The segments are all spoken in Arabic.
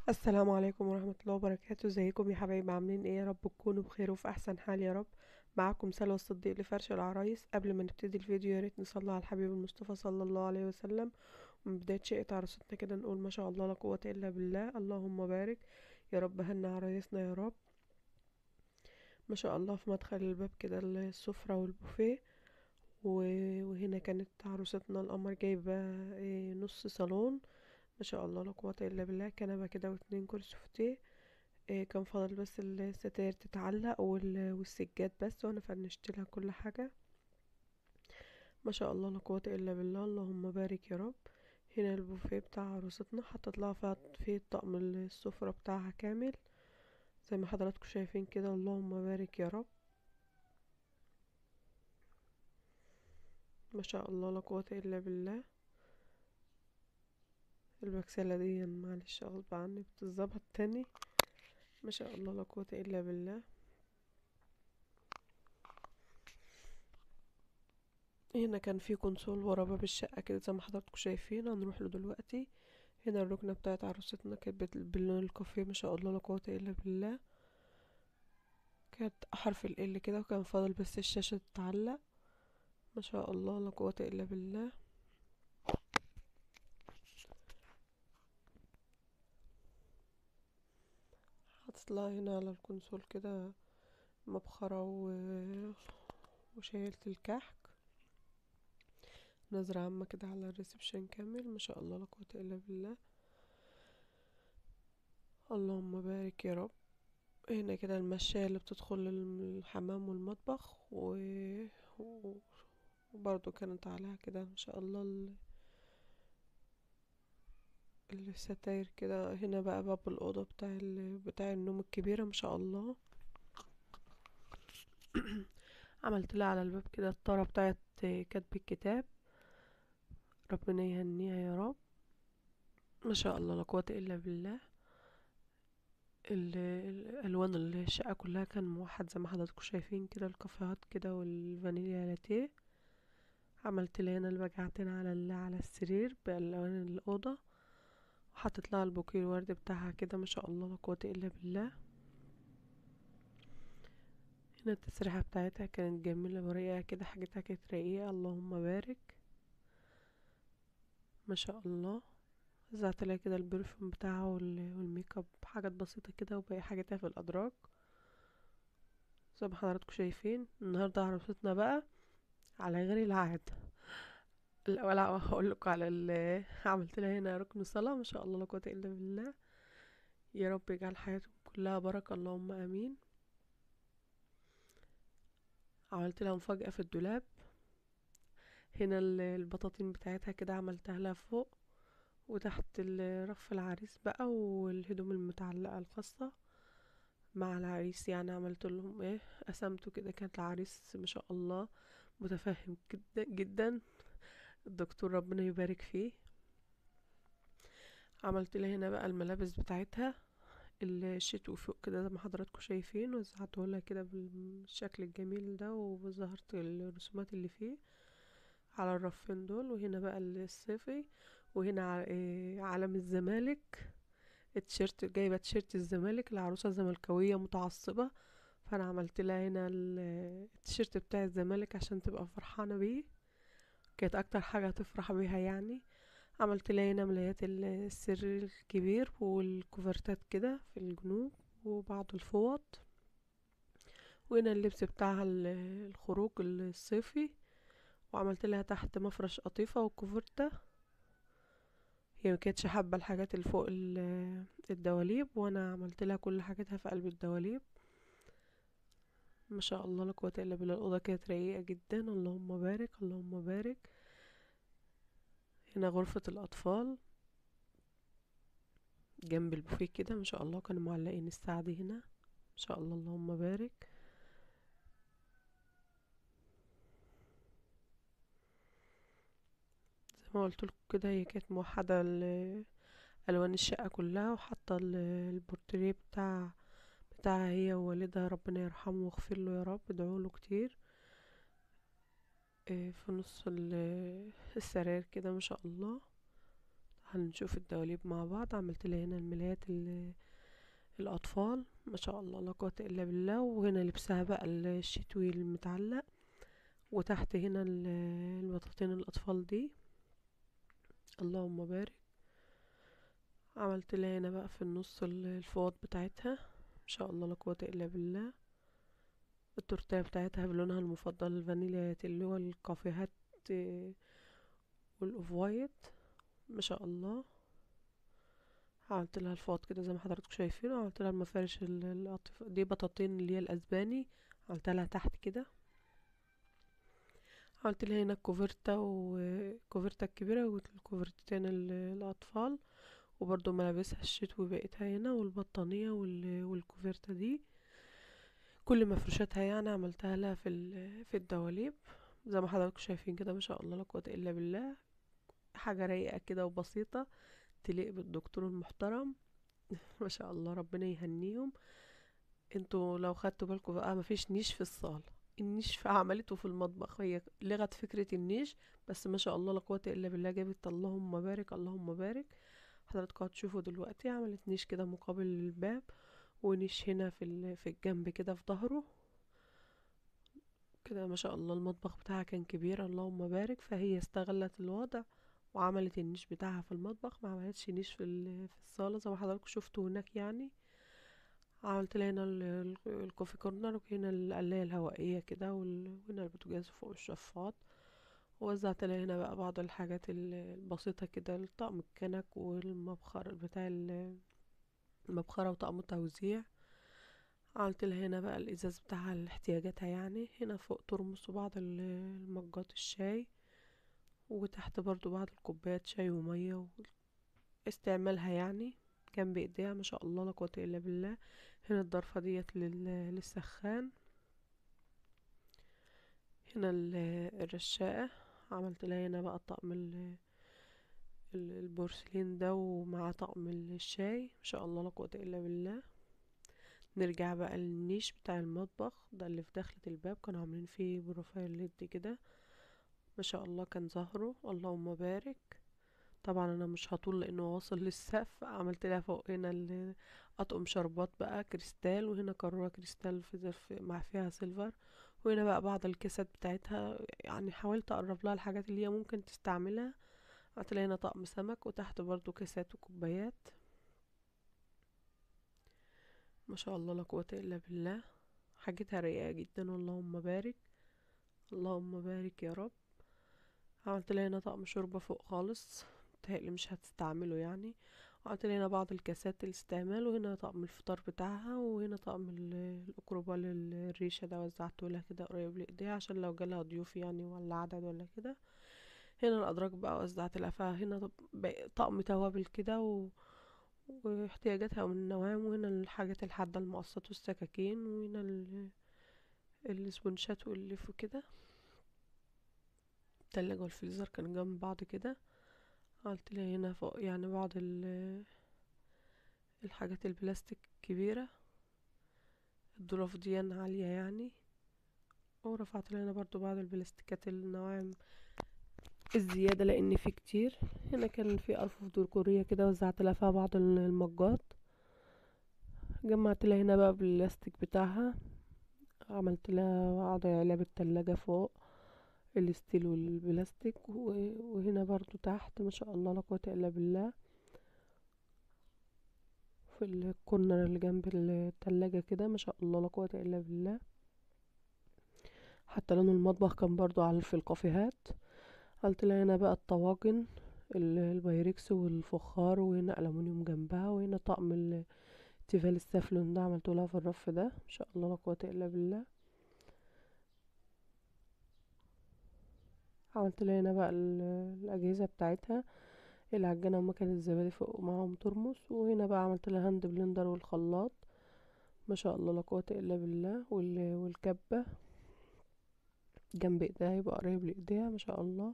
السلام عليكم ورحمة الله وبركاته. ازيكم يا حبايبي؟ عاملين ايه؟ يا رب تكونوا بخير وفي احسن حال يا رب. معاكم سلوى الصديق لفرش العرايس. قبل ما نبتدي الفيديو يا ريت نصلي على الحبيب المصطفى صلى الله عليه وسلم. ومن بداية شقة عروستنا كده نقول ما شاء الله لا قوة الا بالله، اللهم بارك. يا رب هنا عرايسنا يا رب. ما شاء الله في مدخل الباب كده السفرة والبوفيه. وهنا كانت عروستنا القمر جايبة نص صالون. ما شاء الله لا قوة الا بالله، كنبة كده واتنين كرسي فوتيه. كان فاضل بس الستاير تتعلق والسجاد بس، وانا فنشت لها كل حاجة. ما شاء الله لا قوة الا بالله، اللهم بارك يا رب. هنا البوفيه بتاع عروستنا حطت لها فيه طقم السفرة بتاعها كامل زي ما حضراتكم شايفين كده، اللهم بارك يا رب. ما شاء الله لا قوة الا بالله. البكسلة دي معلش غصب عني بتتظبط تاني. ما شاء الله لا قوة الا بالله. هنا كان في كونسول ورا باب الشقة كده زي ما حضراتكم شايفين، هنروح له دلوقتي. هنا الركنة بتاعت عروستنا كانت باللون الكافيه، ما شاء الله لا قوة الا بالله. كانت حرف ال كده، وكان فاضل بس الشاشة تتعلق. ما شاء الله لا قوة الا بالله. حاطط لها هنا على الكونسول كده مبخرة وشايلة الكحك. نظرة عامة كده على الريسبشن كامل، ما شاء الله لا قوة الا بالله، اللهم بارك يا رب. هنا كده المشاية اللي بتدخل الحمام والمطبخ و... وبرضو كانت عليها كده ما شاء الله الستاير كده. هنا بقى باب الأوضة بتاع النوم الكبيرة ما شاء الله. عملت لها على الباب كده الطارة بتاعت كتب الكتاب، ربنا يهنيها يا رب. ما شاء الله لا قوة إلا بالله. الألوان الشقة كلها كان موحد زي ما حضراتكم شايفين كده، الكافيهات كده والفانيليا لاتيه. عملت لها هنا البجعتين على السرير بألوان الأوضة، وحطيت لها البوكيه الورد بتاعها كده ما شاء الله لا قوة إلا بالله. هنا التسريحة بتاعتها كانت جميلة ورقيقة كده، حاجتها كانت رقيقة، اللهم بارك. ما شاء الله. وزعت لها كده البرفيوم بتاعها والميك اب، حاجات بسيطة كده، وباقي حاجاتها في الأدراج زي ما حضراتكم شايفين. النهاردة عروستنا بقى على غير العادة. الأول هقول لكم على عملت لها هنا ركن صلاة، ما شاء الله لا قوة إلا بالله. يا رب يجعل حياتهم كلها بركة، اللهم آمين. عملت لها مفاجأة في الدولاب. هنا البطاطين بتاعتها كده عملتها لها فوق وتحت رف العريس بقى، والهدوم المتعلقة الخاصة مع العريس. يعني عملت لهم ايه، قسمته كده. كانت العريس ما شاء الله متفهم جدا جدا، الدكتور ربنا يبارك فيه. عملت لها هنا بقى الملابس بتاعتها الشتوي فوق كده زي ما حضراتكم شايفين، وزعته لها كده بالشكل الجميل ده، وظهرت الرسومات اللي فيه على الرفين دول. وهنا بقى الصيفي. وهنا علم الزمالك، التيشيرت، جايبه تيشيرت الزمالك، العروسه زملكاويه متعصبه، فانا عملت لها هنا التيشيرت بتاع الزمالك عشان تبقى فرحانه بيه. كانت اكتر حاجه تفرح بيها يعني. عملت لها هنا ملايات السرير الكبير والكوفرتات كده في الجنوب وبعض الفوط. وهنا اللبس بتاعها الخروج الصيفي. وعملت لها تحت مفرش قطيفة وكوفرتة. هي مكانتش حابة الحاجات اللي فوق الدواليب، وانا عملت لها كل حاجاتها في قلب الدواليب. ما شاء الله لا قوة الا بالله. الأوضة كانت رقيقة جدا، اللهم بارك اللهم بارك. هنا غرفة الأطفال جنب البوفيه كده ما شاء الله، كانوا معلقين الساعة دي هنا ما شاء الله، اللهم بارك. زي ما قلت لكم كده، هي كانت موحدة ألوان الشقة كلها، وحاطة البورتريه بتاعها هي ووالدها، ربنا يرحمه ويغفر له يا رب، ادعوا له كتير. في نص السراير كده ما شاء الله. هنشوف الدواليب مع بعض. عملت لها هنا الملايات الاطفال، ما شاء الله لا قوه الا بالله. وهنا لبسها بقى الشتوي المتعلق، وتحت هنا البطاطين الاطفال دي، اللهم بارك. عملت لها هنا بقى في النص الفوط بتاعتها، ما شاء الله لا قوه الا بالله. التورتيه بتاعتها بلونها المفضل الفانيليا اللي هو الكافيهات والاوف وايت، ما شاء الله. عملت لها الفوط كده زي ما حضراتكم شايفين، وعملت لها المفارش دي بطاطين اللي هي الاسباني، عملت لها تحت كده. عملت لها هنا الكوفرتا والكوفرتا الكبيرة والكوفرتتين الأطفال، وبرضو ملابسها الشتوي بقيتها هنا، والبطانية والكوفرتا دي كل مفروشاتها يعني عملتها لها في الدواليب زي ما حضراتكم شايفين كده، ما شاء الله لا قوة إلا بالله. حاجة رايقة كده وبسيطة تليق بالدكتور المحترم. ما شاء الله ربنا يهنيهم. انتوا لو خدتوا بالكم بقى مفيش نيش في الصالة، النيش عملته في المطبخ، هي لغت فكرة النيش، بس ما شاء الله لا قوة الا بالله جابت اللهم بارك اللهم بارك. حضراتكم هتشوفوا دلوقتي عملت نيش كده مقابل الباب، ونيش هنا في الجنب كده في ظهره كده. ما شاء الله المطبخ بتاعها كان كبير اللهم بارك، فهي استغلت الوضع وعملت النيش بتاعها في المطبخ، ما عملتش نيش في الصالة زي ما حضراتكم شفتوا هناك يعني. عملت لها هنا الكوفي كورنر، وهنا القلاية الهوائية كده، وهنا البوتاجاز فوق الشفاط. ووزعت لها هنا بقى بعض الحاجات البسيطة كده، الطقم الكنك والمبخر بتاع المبخرة وطقم التوزيع. عملت لها هنا بقى الإزاز بتاعها لاحتياجاتها يعني، هنا فوق ترمس وبعض المجات الشاي، وتحت برضو بعض الكوبايات شاي ومية استعمالها يعني جنب ايديها، ما شاء الله لا قوة الا بالله. هنا الضرفة ديت للسخان. هنا الرشاقة، عملت لها هنا بقى طقم البورسلين ده ومع طقم الشاي، ما شاء الله لا قوة الا بالله. نرجع بقى للنيش بتاع المطبخ ده اللي في دخلة الباب، كانوا عاملين فيه بروفايل ليد كده، ما شاء الله كان ظهره اللهم بارك. طبعا انا مش هطول لانه واصل للسقف. عملت لها فوق هنا اطقم شربات بقى كريستال، وهنا قارورة كريستال في ظرف مع فيها سيلفر، وهنا بقى بعض الكيسات بتاعتها يعني حاولت اقرب لها الحاجات اللي هي ممكن تستعملها. عملت لها هنا طقم سمك، وتحت برضو كيسات وكوبايات، ما شاء الله لا قوة الا بالله. حاجتها رايقة جدا اللهم بارك اللهم بارك يا رب. عملت لها هنا طقم شوربة فوق خالص، متهيألي مش هتستعمله يعني. وعملت لها هنا بعض الكاسات الاستعمال، وهنا طقم الفطار بتاعها، وهنا طقم الأكروبال الريشة ده وزعته لها كده قريب لإيديها عشان لو جالها ضيوف يعني ولا عدد ولا كده. هنا الأدراج بقى وزعت لها فيها هنا طقم توابل كده واحتياجاتها من النوام، وهنا الحاجات الحادة المقصات والسكاكين، وهنا الاسبونشات والليف وكده. التلاجة والفريزر كانوا جنب بعض كده. عملت لها هنا فوق يعني بعض الحاجات البلاستيك الكبيرة، الظروف دي عالية يعني. ورفعت لها هنا برضو بعض البلاستيكات النواعم الزيادة لان في كتير. هنا كان في ارفف ديكورية كده، وزعت لها فيها بعض المجات. جمعت لها هنا بقى بالبلاستيك بتاعها، عملت لها بعض علب التلاجة فوق الستيل والبلاستيك، وهنا برضو تحت ما شاء الله لا قوة الا بالله في الكورنر اللي جنب التلاجة كده، ما شاء الله لا قوة الا بالله. حتى لون المطبخ كان برضو على في الكافيهات. عملت لها هنا بقى الطواجن البايركس والفخار، وهنا ألمونيوم جنبها، وهنا طقم التيفال السافلون ده عملته لها في الرف ده، ما شاء الله لا قوة الا بالله. عملت لها هنا بقى الأجهزة بتاعتها، العجانة ومكنة الزبادي فوق معاهم ترمس، وهنا بقى عملت لها هاند بلندر والخلاط، ما شاء الله لا قوة الا بالله. والكبة جنب ايديها يبقى قريب لايديها، ما شاء الله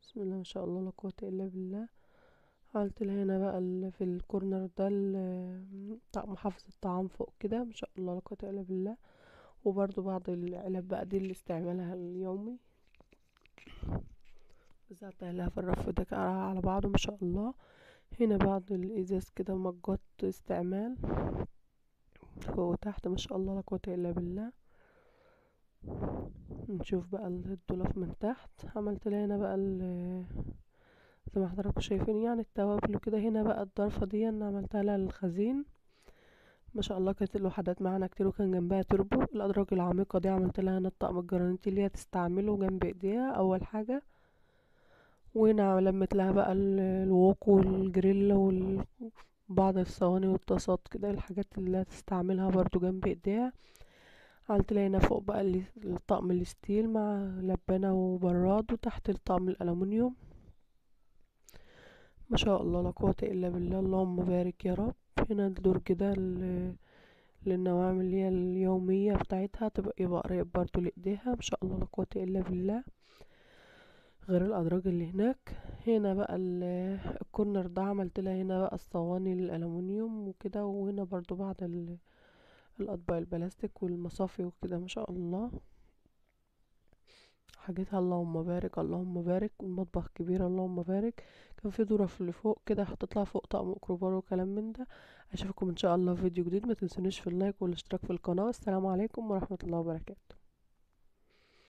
بسم الله ما شاء الله لا قوة الا بالله. عملت لها هنا بقى في الكورنر ده طقم حافظ الطعام فوق كده، ما شاء الله لا قوة الا بالله. وبرضو بعض العلب بقى دي اللي استعمالها اليومي، وزعتها لها في الرف ده كده على بعضه ما شاء الله. هنا بعض الازاز كده مجات استعمال فوق وتحت ما شاء الله لا قوة الا بالله. نشوف بقى الدولاب من تحت. عملت لها هنا بقى زي ما حضراتكم شايفين يعني التوابل وكده. هنا بقى الضرفة دي انا عملتها لها للخزين ما شاء الله. كانت الوحدات معانا كتير وكان جنبها تربو. الادراج العميقة دي عملت لها هنا الطقم الجرانيتي اللي هي تستعمله جنب ايديها اول حاجة. وهنا لمت لها بقى الوok والجريل وبعض الصواني والطاسات كده الحاجات اللي هتستعملها برضو جنب ايديها. عملت لها هنا فوق بقى الطقم الستيل مع لبانة وبراد، وتحت الطقم الالومنيوم ما شاء الله لا قوة الا بالله اللهم بارك يا رب. هنا الدرج ده للنوامل اللي هي اليومية بتاعتها تبقى يبقى قريب برضو لإيديها ما شاء الله لا قوة إلا بالله. غير الأدراج اللي هناك. هنا بقى الكورنر ده عملت لها هنا بقى الصواني الألمنيوم وكده. وهنا برضو بعض الأطباق البلاستيك والمصافي وكده ما شاء الله حاجتها اللهم بارك اللهم بارك. والمطبخ كبير اللهم بارك. كان في ظرف اللي فوق كده هتطلع فوق طقم ميكروبار وكلام من ده. اشوفكم ان شاء الله في فيديو جديد. ما تنسونيش في اللايك والاشتراك في القناة. السلام عليكم ورحمة الله وبركاته.